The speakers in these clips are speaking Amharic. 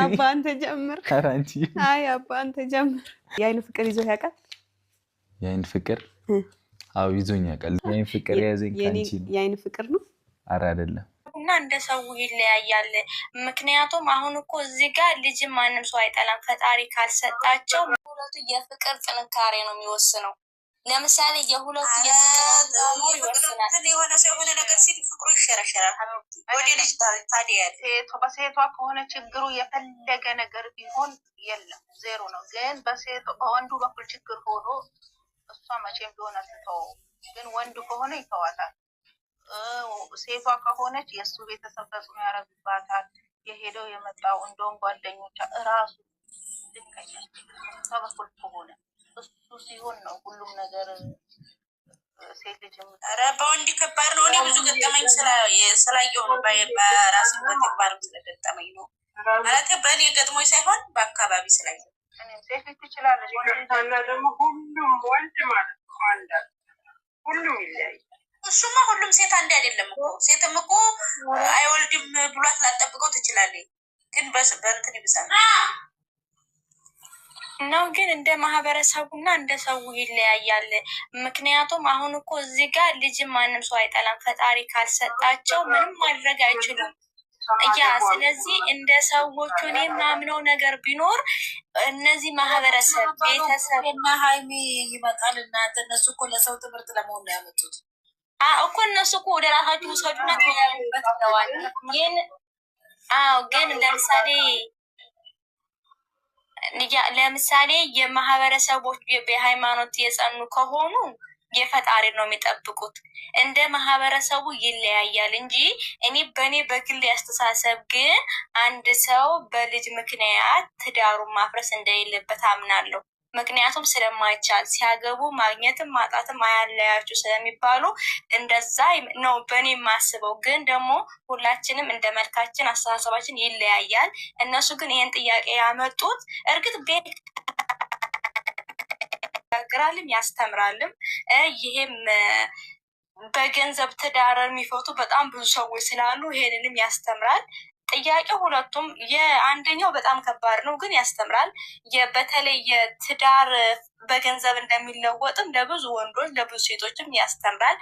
አባ አንተ ጀምር። ኧረ አንቺ አይ አባ አንተ ጀምር። የአይን ፍቅር ይዞ ያውቃል? የአይን ፍቅር አዎ ይዞኝ ያውቃል። የአይን ፍቅር የያዘኝ ካንቺ የአይን ፍቅር ነው? ኧረ አይደለም። እና እንደ ሰው ይለያያል። ምክንያቱም አሁን እኮ እዚህ ጋር ልጅ ማንም ሰው አይጠላም። ፈጣሪ ካልሰጣቸው ሁለቱ የፍቅር ጥንካሬ ነው የሚወስነው። ለምሳሌ የሁለቱ የፍቅር ይወስናል። የሆነ ሰው የሆነ ነገር ሲል ፍቅሩ ይሸረሸራል። ወደ ልጅ ታዲያ በሴቷ ከሆነ ችግሩ የፈለገ ነገር ቢሆን የለም ዜሮ ነው። ግን በወንዱ በኩል ችግር ሆኖ እሷ መቼም ቢሆን አትተወው። ግን ወንዱ ከሆነ ይተዋታል። ሴቷ ከሆነች የእሱ ቤተሰብ ተጽዕኖ ያረግባታል። የሄደው የመጣው እንደውም ጓደኞቿ እራሱ ልከኛል በኩል ከሆነ እሱ ሲሆን ነው ሁሉም ነገር። ሴት ልጅ ኧረ በወንድ ከባድ ነው። እኔ ብዙ ገጠመኝ ስላየው ነው በራሴ በተግባርም ስለገጠመኝ ነው ማለት በእኔ ገጥሞኝ ሳይሆን በአካባቢ ስላየው። ሴት ልጅ ትችላለች እና ደግሞ ሁሉም ወንድ ማለት ነው አንድ ሁሉም ይለያል። እሱማ ሁሉም ሴት አንድ አይደለም እኮ ሴትም እኮ አይወልድም ብሏት ላጠብቀው ትችላለች። ግን በእንትን ይብሳል ነው። ግን እንደ ማህበረሰቡና እንደ ሰው ይለያያል። ምክንያቱም አሁን እኮ እዚህ ጋር ልጅ ማንም ሰው አይጠላም። ፈጣሪ ካልሰጣቸው ምንም ማድረግ አይችሉም። ያ ስለዚህ እንደ ሰዎቹ እኔ ማምነው ነገር ቢኖር እነዚህ ማህበረሰብ ቤተሰብ እና ሀይሚ ይመጣል እና እነሱ እኮ ለሰው ትምህርት ለመሆን ነው ያመጡት እኮ እነሱ እኮ ወደ ራሳቸው ውሰዱና ተያዩበት ብለዋል። ግን ለምሳሌ የማህበረሰቦች በሃይማኖት የጸኑ ከሆኑ የፈጣሪ ነው የሚጠብቁት። እንደ ማህበረሰቡ ይለያያል እንጂ በእኔ በግል ያስተሳሰብ ግን አንድ ሰው በልጅ ምክንያት ትዳሩን ማፍረስ እንደሌለበት አምናለሁ። ምክንያቱም ስለማይቻል ሲያገቡ ማግኘትም ማጣትም አያለያችሁ ስለሚባሉ እንደዛ ነው በእኔ የማስበው። ግን ደግሞ ሁላችንም እንደ መልካችን አስተሳሰባችን ይለያያል። እነሱ ግን ይህን ጥያቄ ያመጡት እርግጥ ቤት ያግራልም ያስተምራልም። ይሄም በገንዘብ ትዳር የሚፈቱ በጣም ብዙ ሰዎች ስላሉ ይሄንንም ያስተምራል። ጥያቄ ሁለቱም የአንደኛው በጣም ከባድ ነው ግን ያስተምራል። በተለይ የትዳር በገንዘብ እንደሚለወጥም ለብዙ ወንዶች ለብዙ ሴቶችም ያስተምራል።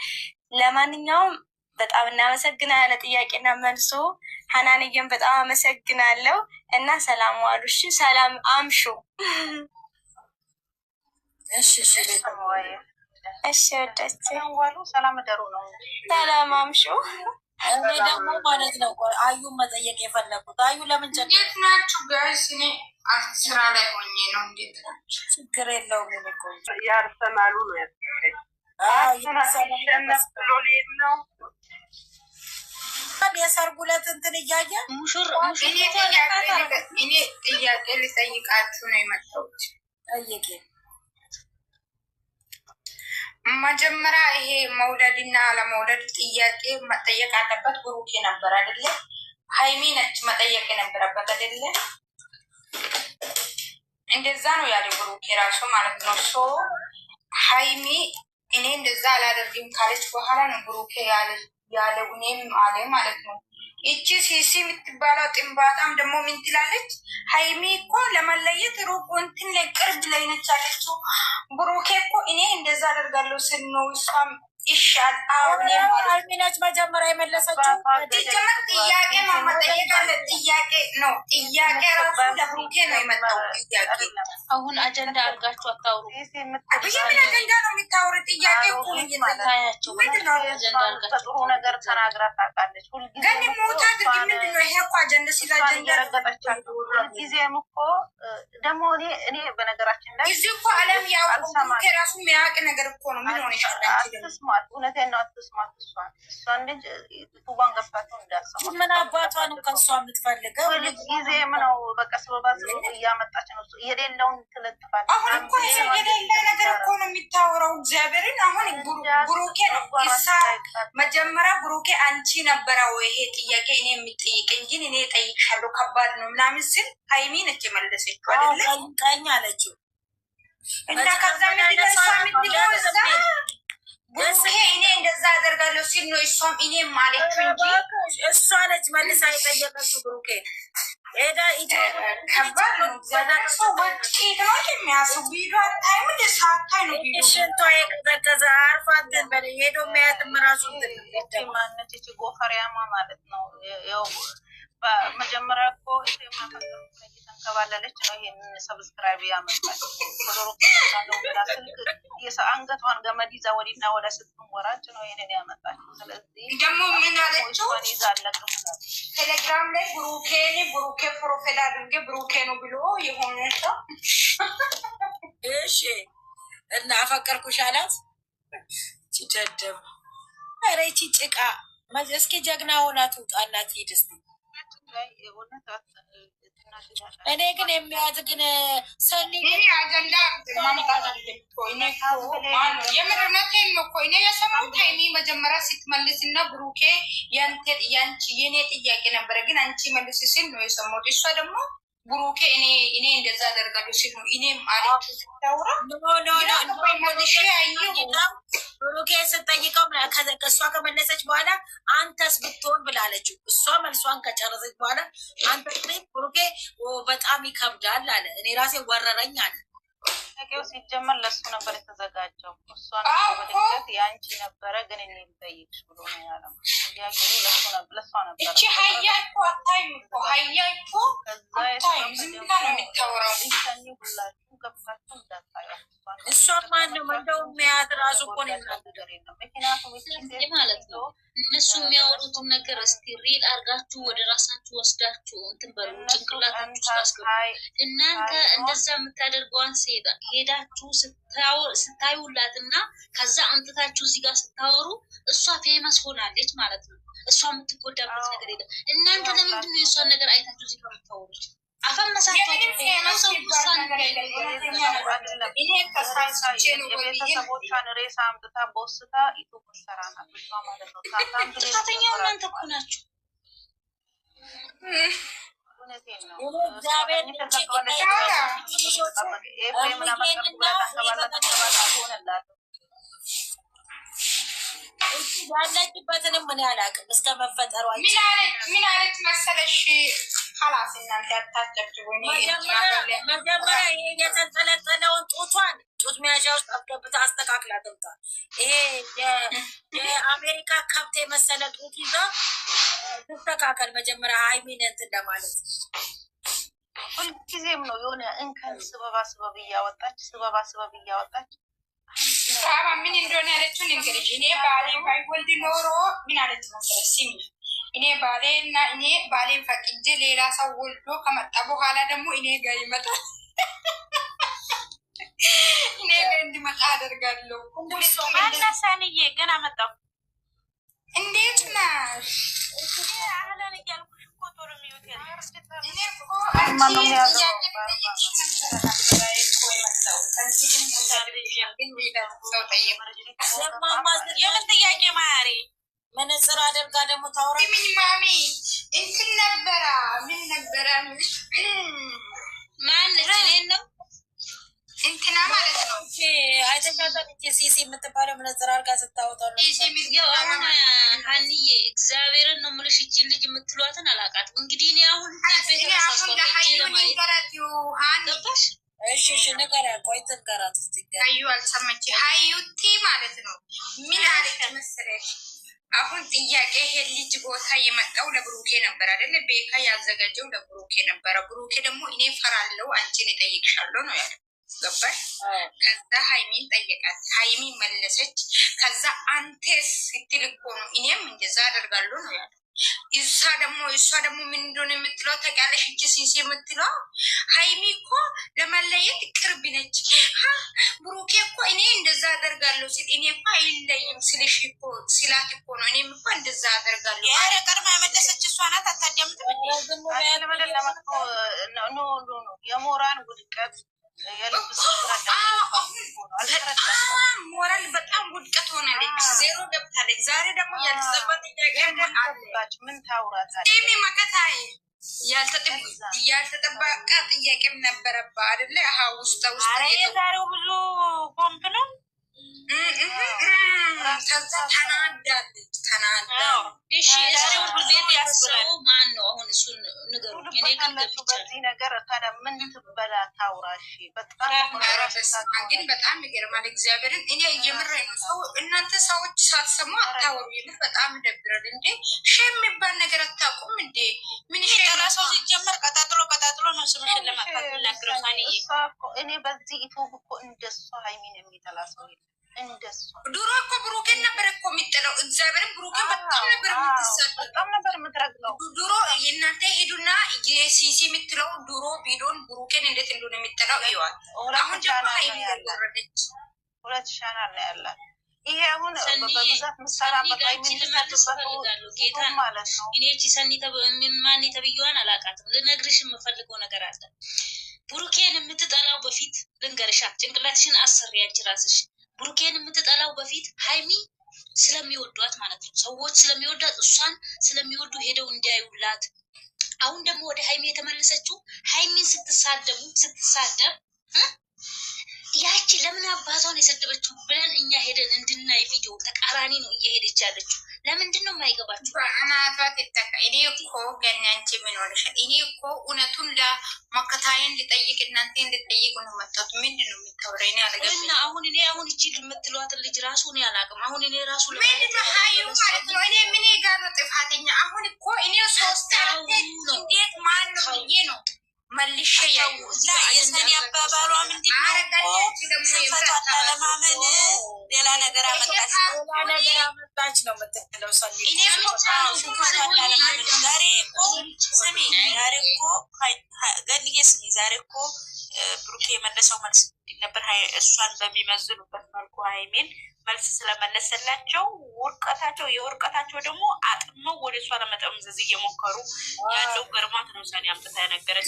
ለማንኛውም በጣም እናመሰግናለን ጥያቄና መልሱ። ሀናንዬም በጣም አመሰግናለሁ እና ሰላም ዋሉ። እሺ ሰላም አምሹ። እሺ ወዳችሁ ዋሉ። ሰላም ደሩ ነው። ሰላም አምሹ። እኔ ደግሞ ማለት ነው አዩን መጠየቅ የፈለጉት አዩ ለምን እንዴት ናችሁ ጋይስ? እኔ ስራ ላይ ሆኜ ነው። እንዴት ናችሁ? ችግር የለውም። ምን እኮ ያርሰናሉ ነው ያስከኝ ነው የሰርጉ ዕለት እንትን እያየ እኔ ጥያቄ ልጠይቃችሁ ነው የመጣሁት። ጠይቄ መጀመሪያ ይሄ መውለድና አለመውለድ ጥያቄ መጠየቅ አለበት ብሩኬ ነበር አይደለ? ሀይሚ ነች መጠየቅ የነበረበት አይደለ? እንደዛ ነው ያለ ብሩኬ ራሱ ማለት ነው። ሶ ሀይሚ እኔ እንደዛ አላደርግም ካለች በኋላ ነው ብሩኬ ያለ እኔም አለ ማለት ነው። ይቺ ሲሲ የምትባለው ጥንባጣም ደግሞ ምን ትላለች? ሀይሚ እኮ ለመለየት ሩቅ እንትን ላይ ቅርብ ላይ ነች አለችው። ብሩኬ እኮ እኔ እንደዛ አደርጋለሁ ስል ነው እሷም ይሻል ሀይሚናች መጀመሪያ የመለሰችው ጀመር ጥያቄ ማመጠየቅ አለ። ጥያቄ ነው ጥያቄ ራሱ ለብሩኬ ነው የመጣው ጥያቄ። አሁን አጀንዳ አድርጋችሁ አታውሩ። የምን አጀንዳ ነው የሚታወሩ? ጥያቄ እኮ ታያቸው ጥሩ ነገር ተናግራ ታውቃለች። ግን ሞታ አድርጊ ምንድን ነው ይሄ እኮ አጀንዳ ሲል አጀንዳ ረገጠቻቸው። ሁልጊዜም እኮ ደግሞ እኔ በነገራችን ላይ እዚህ እኮ አለም ያው ብሩኬ ራሱ የሚያውቅ ነገር እኮ ነው። ምን ሆነ ይሻላል? እውነቴን ነው። አትስማት። እሷን ልጅ ቱባን ገፍታቸው እንዳሰማ ምን አባቷን ከእሷ የምትፈልገው ጊዜ ምነው በቃ ስበባዝ እያመጣች ነው የሌለውን ትለጥፋለች። አሁን እኮ የሌለ ነገር እኮ ነው የሚታወራው። እግዚአብሔርን አሁን ብሩኬ ነው መጀመሪያ ብሩኬ አንቺ ነበረ ወይ ይሄ ጥያቄ እኔ የሚጠይቀኝ ግን እኔ እጠይቅሻለሁ ከባድ ነው ምናምን ስል ሀይሚ ነች የመለሰችው አይደለ? ቀኝ አለችው እና ከዛ ምንድነው እሷ ምንድነው እዛ ብሩኬ እኔ እንደዛ አደርጋለሁ ሲል ነው እሷም እኔ ማለችው እንጂ እሷ ነች መልሳ የጠየቀችው ብሩኬ ከባድ ነው። እግዚአብሔር ሰው ወጪት ነው የሚያስቡ ቪዲዮ ታይም ለሳታይ ነው ቪዲዮ ሽንቷ የቀዘቀዘ አርፋ እንትን በለ ሄዶ የሚያትም ራሱ እንትን ማነች እቺ ጎፈሪያማ ማለት ነው። ያው በመጀመሪያ እኮ ተንከባለለች ነው ይሄን ሰብስክራይብ ያመጣች አንገቷን ገመድ ይዛ ወዲና ወደ ስትወራጭ ነው ይሄንን ያመጣች። ስለዚህ ደግሞ ምን አለችው ቴሌግራም ላይ ብሩኬ ፕሮፋይል አድርጌ ብሩኬ ነው ብሎ የሆነ ሰው እሺ እና አፈቀርኩሽ አላት። ሲደደብ ኧረ ይቺ ጭቃ እስኪ ጀግና ሆና ትውጣላት ሂድ እስኪ። እኔ ግን የሚያዝ ግን ሰኒ ይሄ አጀንዳ ማምጣት የምርነቴን ነው እኮ እኔ የሰማሁት ሀይሚ መጀመሪያ ስትመልስ እና ብሩኬ የኔ ጥያቄ ነበረ ግን አንቺ መልስ ሲል ነው የሰማሁት። እሷ ደግሞ ብሩኬ እኔ እንደዛ አደርጋለሁ ሲል ነው እኔም አለች ስታውራ ብሩኬ ስጠይቀው ከእሷ ከመለሰች በኋላ አንተስ ብትሆን ብላለችው። እሷ መልሷን ከጨረሰች በኋላ አንተስ ብሩኬ በጣም ይከብዳል አለ። እኔ ራሴ ወረረኝ አለ። ጥያቄው ሲጀመር ለሱ ነበር የተዘጋጀው። እሷን በድንገት ያንቺ ነበረ ግን እኔ ልጠይቅሽ ብሎ ነው ያለው። ጥያቄው ለሷ ነበር። እቺ ሀያይኮ አታይም እኮ ሀያይኮ አታይም ዝም ብላ ነው የምታወራው። ሊሰኒ ሁላችሁ ገብታችሁ እንዳታዩ። እሷ ማንም እንደው የሚያት ራሱ እኮ ነው ነገር የለም። ምክንያቱም ማለት ነው እነሱ የሚያወሩትን ነገር እስቲ ሪል አርጋችሁ ወደ ራሳችሁ ወስዳችሁ እንትን በሉ ጭንቅላታችሁ አስገቡ። እናንተ እንደዛ የምታደርገዋን ሄዳችሁ ስታዩላትና ከዛ አምጥታችሁ እዚህ ጋር ስታወሩ እሷ ፌመስ ሆናለች ማለት ነው። እሷ የምትጎዳበት ነገር የለም። እናንተ ለምንድን ነው የእሷን ነገር አይታችሁ እዚህ ጋር የምታወሩት? አፈመሳቸው የቤተሰቦቿን ሬሳ አምጥታ ቦስታ ኢትዮጵያ ሰራናት ማለት ነው። ጥፋተኛው እናንተ እኮ ናችሁ። እውነቴን ነው። ያለችበትንም ምን ያላቅም እስከ መፈጠሯ ምን አለች መሰለሽ? ሀላስ እናንተ ያታጨብጭቡ። መጀመሪያ ይሄ የተንጠለጠለውን ጡት መያዣ ውስጥ አስገብታ አስተካክላ ትምጣ። ይሄ የአሜሪካ ከብት የመሰለ ጡት ይዛ ትስተካከል። መጀመሪያ ሀይሚን እንትን ለማለት ሁልጊዜም ነው የሆነ እንከን ስበብ እያወጣች ሳባ ምን እንደሆነ ያለችውን እንግዲህ እኔ ባሌ ባይወልድ ኖሮ ምን አለች መሰለሽ? ሲሚ እኔ ባሌን ፈቅጄ ሌላ ሰው ወልዶ ከመጣ በኋላ ደግሞ እኔ ጋር ይመጣል። እኔ ጋር እንዲመጣ አደርጋለሁ። አናሳንዬ ገና መጣሁ። እንዴት ነሽ? አህለን እያልኩሽ እኮ ቶሎ የሚሉት እኔ እኮ የምን ጥያቄ ማያሪ መነጽር አደርጋ ደግሞ ታውራ ምን ማሚ እንትን ነበረ ምን ነበረ ማነች? እኔን ነው እንትና ማለት ነው። አይተሻታል? ሲሲ የምትባለው መነጽር አድርጋ ስታወጣ ነው። ያው አሁን ሀኒዬ እግዚአብሔርን ነው የምልሽ ይቺን ልጅ የምትሏትን አላውቃትም። እንግዲህ እኔ አሁን ገባሽ? እሺ ንገሪያት። ቆይ ትንገራት እስኪ። ሀዩ አልሰማች። ሀዩቲ ማለት ነው ምን አለች መሰለሽ? አሁን ጥያቄ ይሄ ልጅ ቦታ የመጣው ለብሩኬ ነበር አይደለ? ቤካ ያዘጋጀው ለብሩኬ ነበረ። ብሩኬ ደግሞ እኔ ፈራለው አንቺን እጠይቅሻለሁ ነው ያለው። ገባሽ? ከዛ ሀይሚን ጠየቃት። ሀይሚ መለሰች። ከዛ አንቴስ ስትል እኮ ነው እኔም እንደዛ አደርጋለሁ ነው ያለው። እሷ ደግሞ ምን እንደሆነ የምትለው ታውቂያለሽ? እቺ ሲሲ የምትለው ሀይሚ እኮ ለመለየት ቅርብ ነች። ብሩኬ እኮ እኔ እንደዛ አደርጋለሁ ሲል እኔ እኮ አይለይም ስልሽ እኮ ስላት እኮ ነው እኔም እኮ እንደዛ አደርጋለሁ። ያረ ቀድማ የመለሰች እሷ ናት። አታዳምጥም። የሞራን ውድቀት ሞራል በጣም ውድቀት ሆናለች። ዜሮ ገብታለች። ዛሬ ደግሞ ያልተጠበቀ ምን ታውራታለች? መከታይ ያልተጠበቀ ጥያቄም ነበረባ አይደለ? ውስጥ ዛሬው ብዙ ቦምብ ነው። ከዛ ተናዳለች። እሺ ቤት ያስበው ማን ነው አሁን? እሱን ንገሩኝ። እኔ ግን በዚህ ነገር ታዲያ ምን ትበላ ታውራሽ? በጣም ግን በጣም ይገርማል። እግዚአብሔርን እኔ እየምሬን ነው። ሰው እናንተ ሰዎች ሳትሰሙ አታወሩ። የምር በጣም ይደብራል። እንዴ ሼም የሚባል ነገር አታውቁም እንዴ? ምን ሼም ሰው ሲጀመር ቀጣጥሎ ነው ስምሽን ለማጥፋት የሚናገረው። እኔ በዚህ ኢትዮብ እኮ እንደሷ ሀይሚን የሚጠላ ሰው እንደሷ ድሮ እኮ ብሩኬን ነበር እኮ የሚጥለው። እግዚአብሔርን ብሩኬን በጣም ነበር የምትሰጠው፣ በጣም ነበር የምትረግጠው። ድሮ የእናንተ ሄዱና የሲሲ የምትለው ድሮ ቢዶን ብሩኬን እንዴት እንደሆነ የሚጥለው ይዋል። አሁን ደግሞ አይወረደች 2 ቻናል ነው ያላት። ይሄ አሁን በብዛት ምሰራበት ጌታ ማለት ነው። እኔ እቺ ሰኒ ማን ተብዬዋን አላውቃትም። ልነግርሽ የምፈልገው ነገር አለ። ብሩኬን የምትጠላው በፊት ልንገርሻ፣ ጭንቅላትሽን አሰሪ አንቺ ራስሽ። ብሩኬን የምትጠላው በፊት ሀይሚ ስለሚወዷት ማለት ነው። ሰዎች ስለሚወዷት እሷን ስለሚወዱ ሄደው እንዲያዩላት። አሁን ደግሞ ወደ ሀይሚ የተመለሰችው ሀይሚን ስትሳደብ ያቺ ለምን አባቷን የሰደበችው ብለን እኛ ሄደን እንድናይ ቪዲዮ ተቃራኒ ነው እየሄደች ያለችው። ለምንድን ነው የማይገባችሁ? አናቷት ይጠቃ። እኔ እኮ ገና አንቺ ምን ሆነሻል? እኔ እኮ እውነቱን ለመከታየን ሊጠይቅ እናንተ እንድጠይቁ ነው መጣት። ምንድን ነው የምታወራ? እኔ አልገባኝም። እና አሁን እቺ የምትሏትን ልጅ ራሱ እኔ አላውቅም። አሁን እኔ ራሱ ምንድን ነው ሀዩ ማለት ነው? እኔ ምን ጋር ነው ጥፋተኛ? አሁን እኮ እኔ 3 እንዴት ማን ነው ብዬ ነው መልሼ ያዩ የሰኒ አባባሏ ምንድን ነው? ስንፈቷን ለማመን ሌላ ነገር አመጣች ነው የምትለው ሰኒ። ዛሬ እኮ ስሚ፣ ዛሬ እኮ ገንዬ ስሚ፣ ዛሬ እኮ ብሩኬ የመለሰው መልስ ነበር። እሷን በሚመዝኑበት መልኩ ሀይሜን መልስ ስለመለሰላቸው የውርቀታቸው ደግሞ አጥመው ወደ እሷ ለመጠምዘዝ እየሞከሩ ያለው ገርማት ነው። ሰኒ አምጥታ የነገረች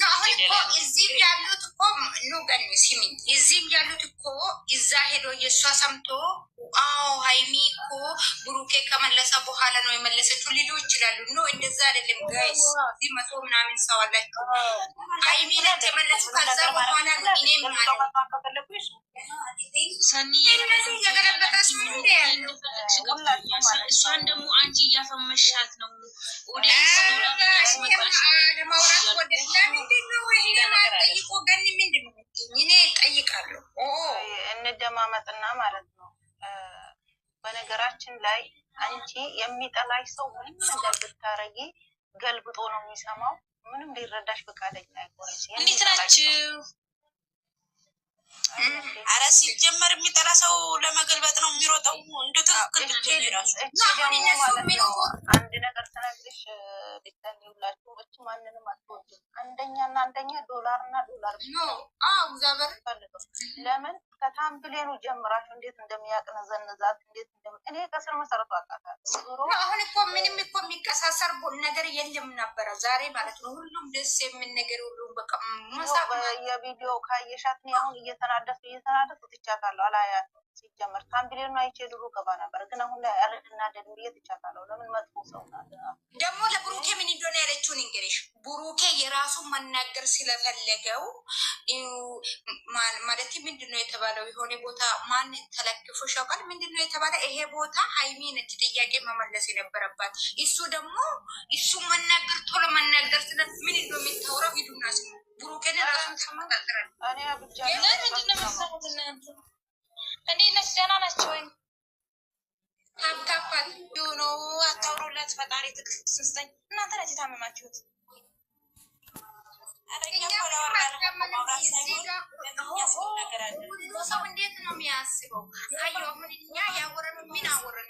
እዚህም ያሉት እኮ ገኒ ሲሚ፣ እዚህም ያሉት እኮ እዛ ሄዶ የእሷ ሰምቶ አዎ ሀይሚ እኮ ብሩኬ ከመለሰ በኋላ ነው የመለሰችው ሊሉ ይችላሉ። እንደዛ አይደለም ጋይስ። እዚህ 100 ምናምን ሰው አላቸው። ሀይሚ ናት የመለሱ። ከዛ በኋላ ነው እኔ እሷን ደግሞ አንቺ እያፈመሻት ነው። እንደማመጥና ማለት ነው። በነገራችን ላይ አንቺ የሚጠላሽ ሰው ምንም ነገር ብታረጊ ገልብጦ ነው የሚሰማው። ምንም ሊረዳሽ ፈቃደኛ አይሆንም። እንዴት ናችሁ? አረ ሲጀመር የሚጠላ ሰው ለመገልበጥ ነው የሚሮጠው። እንደ ትክክል ልትሄድ ራሱ አንድ ነገር ተናግረሽ ልትተኒውላችሁ እች ማንንም አትወድም። አንደኛና አንደኛ ዶላርና ዶላር ለምን ከታምብሌኑ ጀምራችሁ እንዴት እንደሚያቅነዘንዛት እንዴት እኔ ከስር መሰረቱ አውቃታለሁ። አሁን እኮ ምንም እኮ የሚቀሳሰር ነገር የለም ነበረ ዛሬ ማለት ነው። ሁሉም ደስ የሚል ነገር ሁሉም በቃ የቪዲዮ ካየሻት አሁን እየተናደሱ ትቻታለሁ። አላያትም ሲጀመር ታምብሌኑ አይቼ ድሮ ገባ ነበር፣ ግን አሁን ላይ አረድና ደድም ትቻታለሁ። ለምን መጥፎ ሰው ናት። ደግሞ ለብሩኬ ምን እንደሆነ ያለችውን እንግዲህ ብሩኬ የራሱን መናገር ስለፈለገው ማለት ምንድነው የተባለው? የሆነ ቦታ ማን ተለክፎ ሻውቃል። ምንድነው የተባለ? ይሄ ቦታ ሀይሚ ነች ጥያቄ መመለስ የነበረባት። እሱ ደግሞ እሱ መናገር ቶሎ መናገር ስለ ምን እንደው የሚታወራው ሂዱና ስሙ። ብሩኬን ራሱን ተመጣጥረን እኔ ብቻ ምንድነው መሰረት እናንተ እንዴት ነች? ደህና ናቸው ወይ? ታብታባት ሆኖ አታውሩለት። ፈጣሪ ትዕግስት ስጠኝ። እናንተ ናችሁ የታመማችሁት። ሰው እንዴት ነው የሚያስበው? አዩ አሁን እኛ ያወረን ምን አወረን?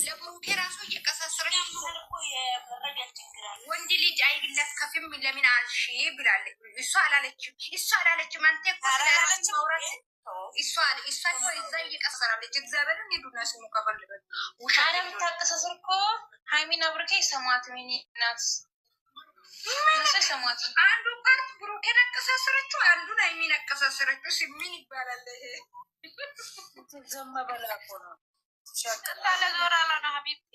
ለብሩኬ ራሱ እየቀሳሰረች ወንድ ልጅ አይግለፍ ከፍም ለምን አልሽ ብላለች። እሷ አላለችም። አንተ እኮ ስለራስ ማውራት እሷ እኮ እዛ እየቀሰራለች። እግዚአብሔርን ሄዱና ስሙ ከፈልበት ውሻለ የምታቀሳስር እኮ ሀይሚና ብሩኬ ሰማት ሚኒ ናት። አንዱ ፓርት ብሩኬን አቀሳሰረችው፣ አንዱን ሀይሚን አቀሳሰረችው። ምን ይባላል ይሄ? ዘመ በላ እኮ ነው። ሸቅላለ ዞራላ ነው ሀቢብቲ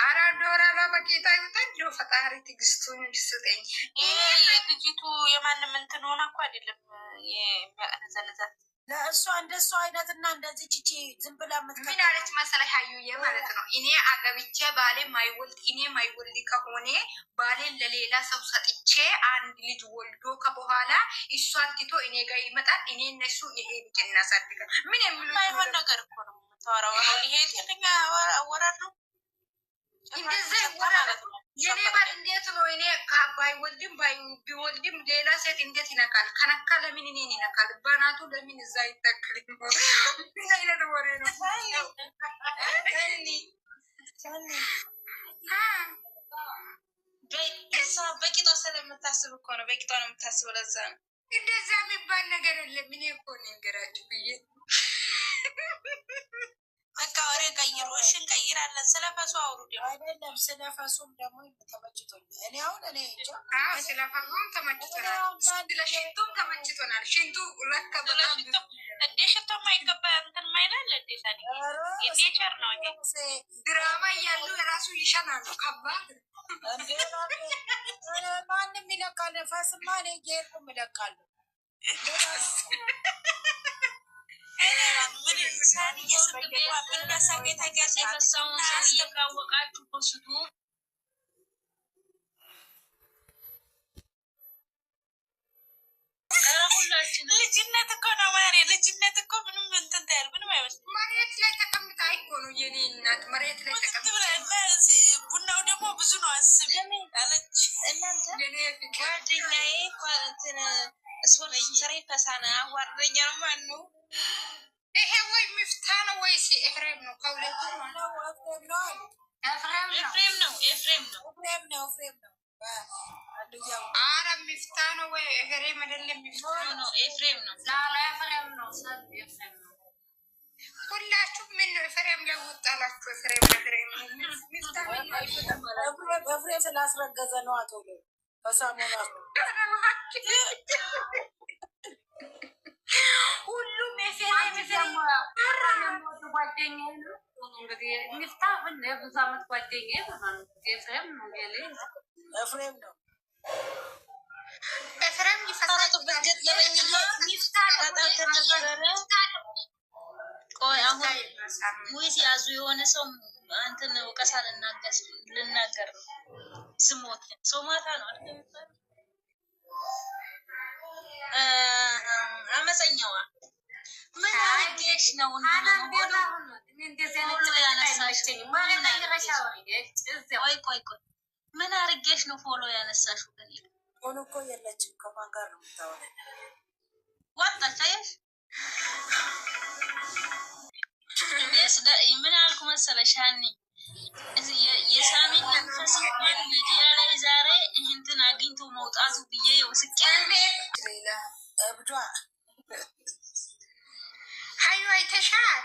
አራ ዶራላ በጌታ ይውጣል። ፈጣሪ ትዕግስቱን ይስጠኝ። ይሄ ልጅቱ የማንም እንትን ሆና እኮ አይደለም የሚያቀነዘንዛት ለእሷ እንደሷ አይነትና እንደዚህ ቺቺ ዝም ብላ ምን አለች መሰለሽ ሀዩዬ ማለት ነው። እኔ አገብቼ ባሌ ማይወልድ እኔ ማይወልድ ከሆነ ባሌን ለሌላ ሰው ሰጥቼ አንድ ልጅ ወልዶ ከበኋላ እሷን ትቶ እኔ ጋር ይመጣል። እኔ እነሱ ይሄ ልጅ እናሳድጋል። ምን የማይሆን ነገር እኮ ነው የምታወራው። ይሄ ጤነኛ አወራር ነው። እንደዛ ይወራል። የኔ ባል እንዴት ነው እኔ ባይወልድም ቢወልድም ሌላ ሴት እንዴት ይነካል? ከነካ ለምን እኔን ይነካል? በናቱ ለምን እዛ ይተክል? ምን አይነት ወሬ ነው? እሷ በቂጧ ስለምታስብ እኮ ነው። በቂጧ ነው የምታስበው። ለዛ ነው እንደዛ የሚባል ነገር የለም። እኔ እኮ ነገራችሁ ብዬ በቃ ወሬ ቀይሮ እሺ፣ እንቀይራለን። ስለፈሱ አውሩ አይደለም። ስለፈሱም ደግሞ ተመችቶኛል። እኔ አሁን እኔ እንጃ ስለፈሱም ተመችቶናል። ስለሽቱም ተመችቶናል። ሽንቱ ለካ በጣም እንዴ ሽቶ ማይገባ እንትን ማይላል እንዴ ታኒ የኔቸር ነው እንዴ ድራማ እያሉ የራሱ ይሸናሉ። ከባድ እንዴ ማንም ይለቃል። ፈስማ እኔ ጌርኩም ይለቃሉ። ልጅነት እኮ ነው ማሪ። ልጅነት እኮ ምንም እንትን ታያል ምንም አይመስልም። መሬት ላይ ተቀምጣ እኮ ነው የኔ እናት። መሬት ላይ ተቀምጣ ቡናው ደግሞ ብዙ ነው። አስቢ አለች እናንተ ጓደኛዬ እንትን ስፖርት ስንሰራ ይፈሳና አዋርደኛ ነው። ማን ነው ይሄ? ወይ ሚፍታ ነው ወይስ ኤፍሬም ነው? ከሁለቱ ኤፍሬም ነው። አረ ሚፍታ ነው ወይ ኤፍሬም አይደለም? ሚፍታ ነው ኤፍሬም ነው። ኤፍሬም ነው። ሁላችሁ ምን ነው ኤፍሬም ላይ ወጣላችሁ? ኤፍሬም ስላስረገዘ ነው። አቶ በሳሙና ሁሉም ጓደኛ ነው። እንግዲህ ሚፍታ ብዙ አመት ጓደኛ ኤፍሬም ነው። ኤፍሬም ነው። ኤፍሬም ቆይ አሁን ሙይስ ያዙ የሆነ ሰው እንትን ወቀሳ ልናገር ነው። ስሞት ሶማታ ነው አይደል? አመፀኛዋ ምን አርጌሽ ነው? ቆይ ምን አርጌሽ ነው ፎሎ ያነሳሽው? ሆኖ እኮ የለችም። ከማን ጋር ነው የምታወራው? ወጣች። አየሽ ምን አልኩ መሰለሽ? ያኔ የሳሚን መንፈስ ሚዲያ ላይ ዛሬ እንትን አግኝቶ መውጣቱ ብዬ ወስቄ ሌላ እብዷ ሀዩ አይተሻል።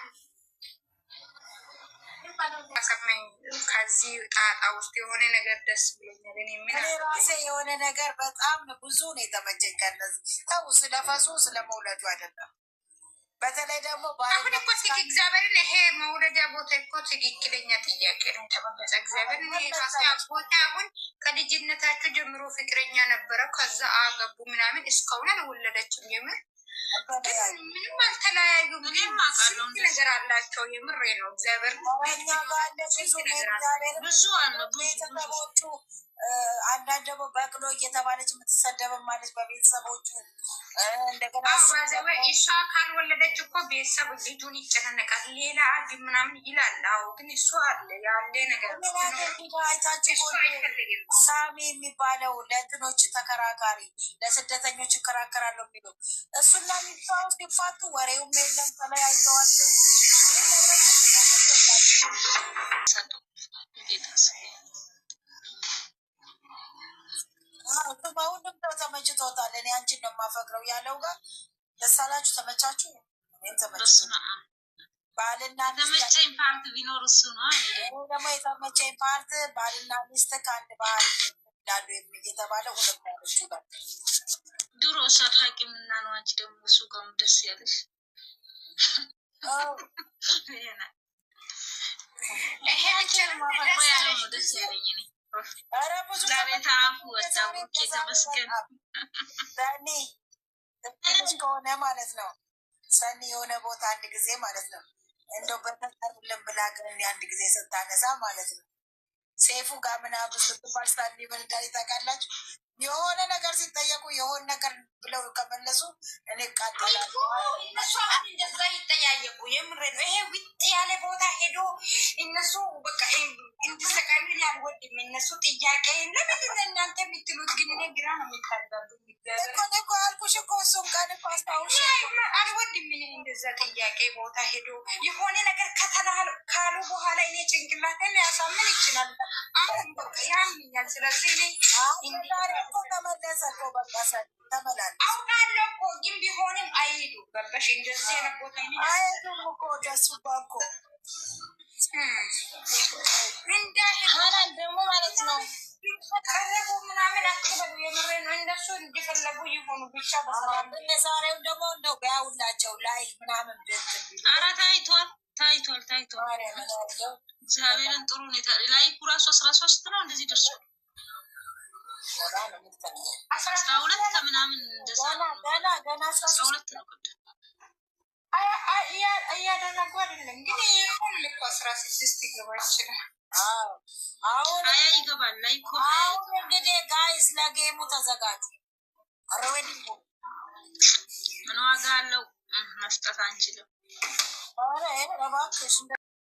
ሰማኝ ከዚህ ጣጣ ውስጥ የሆነ ነገር ደስ ብሎኛል። እኔ ራሴ የሆነ ነገር በጣም ብዙ ነው የተመቸኝ። ከነዚህ ተው ስለፈሱ ስለመውለዱ አይደለም። በተለይ ደግሞ አሁን እኮ እግዚአብሔርን ይሄ መውለጃ ቦታ እኮ ትክክለኛ ጥያቄ ነው። ተመለሰ እግዚአብሔርን ይሄ ቦታ አሁን ከልጅነታቸው ጀምሮ ፍቅረኛ ነበረ። ከዛ አገቡ ምናምን እስካሁን አልወለደችም። የምር ምንም አልተለያዩ። ምንም ስንት ነገር አላቸው። የምሬ ነው። እግዚአብሔር ብዙ አለ ቤተሰቦቹ። አንዳንድ ደግሞ በቅሎ እየተባለች የምትሰደብም ማለት በቤተሰቦቹ እንደገና እሷ ካልወለደች እኮ ቤተሰብ ልጁን ይጨናነቃል። ሌላ አድ ምናምን ይላል። አዎ ግን እሱ አለ ያለ ነገር አይታችሁ ሳሚ የሚባለው ለእንትኖች ተከራካሪ ለስደተኞች ይከራከራለሁ የሚለው እሱና ሚፋው ሲፋቱ ወሬውም የለም። ተለያይተዋል። ሁሉም ሰው ተመችቶታል። እኔ አንቺን ነው የማፈቅረው ያለው ጋር ደስ አላችሁ? ተመቻችሁ? እኔም ተመችቶኝ ባልና ተመቸኝ ፓርት ቢኖር እሱ ነው። ደግሞ የተመቸኝ ፓርት ባልና ሚስት ከአንድ ባህል እንዳሉ እየተባለ ሁለት ያለች ጋር ድሮ ሳታውቂም እና ነው። አንቺ ደግሞ እሱ ጋር ደስ ያለሽ ይሄ ብቻ ነው ደስ ያለኝ እኔ። ኧረ ብዙ ቤታፉ ወጣቡኬ ተመስገን ዳኒ ትንሽ ከሆነ ማለት ነው። ሰኒ የሆነ ቦታ አንድ ጊዜ ማለት ነው እንደው በተቀርልን ብላ ግን አንድ ጊዜ ስታነሳ ማለት ነው ሴፉ ጋር ምናምን ስትባል ሳኒ በልዳይ ታውቃላችሁ የሆነ ነገር ሲጠየቁ የሆነ ነገር ብለው ከመለሱ እኔ ቃጠላለሁ። እነሱ አሁን እንደዛ ይጠያየቁ የምር ነው። ይሄ ውጥ ያለ ቦታ ሄዶ እነሱ በቃ እንድሰቃዩ አልወድም። እነሱ ጥያቄ ለምንድን ነው እናንተ የምትሉት? ግን እኔ ግራ ነው የሚታዘቡ እኮ አልኩሽ እኮ እሱም ቀን እኮ አስታውሽ አልወድም። እኔ እንደዛ ጥያቄ ቦታ ሄዶ የሆነ ነገር ካሉ በኋላ እኔ ጭንቅላቴን ሊያሳምን ይችላል። አሁን በቃ ያምኛል። ስለዚህ እኔ እኮ ተመለሰ እኮ በቃ ተመላል አውቃለሁ እኮ ግን ቢሆንም አይሄዱ ገባሽ? እንደዚህ አይነት ቦታ አይሄዱም እኮ ደሱ እኮ እንዳይሆናል ደግሞ ማለት ነው። ቀረቡ ምናምን አትበሉ። የምሬ ነው። እነሱ እንዲፈለጉ ይሆኑ ብቻ በሰላም። ዛሬው ደግሞ እንደው ቢያውላቸው ላይ ምናምን ኧረ ታይቷል ታይቷል። እግዚአብሔርን ጥሩ ሁኔታ ላይ ኩራሱ 13 ነው እንደዚህ ደርሷል። 12 ምናምን እንደዛ ገና 12 ነው። እያደረጉ አይደለም ግን ይሁን ልኮ 16 ይገባ ይችላል። አሁን ይገባል ላይ እኮ አሁን እንግዲህ ጋይስ ለጌሙ ተዘጋጁ። አረወዲ ምን ዋጋ አለው? መስጠት አንችልም። አረ እባክሽ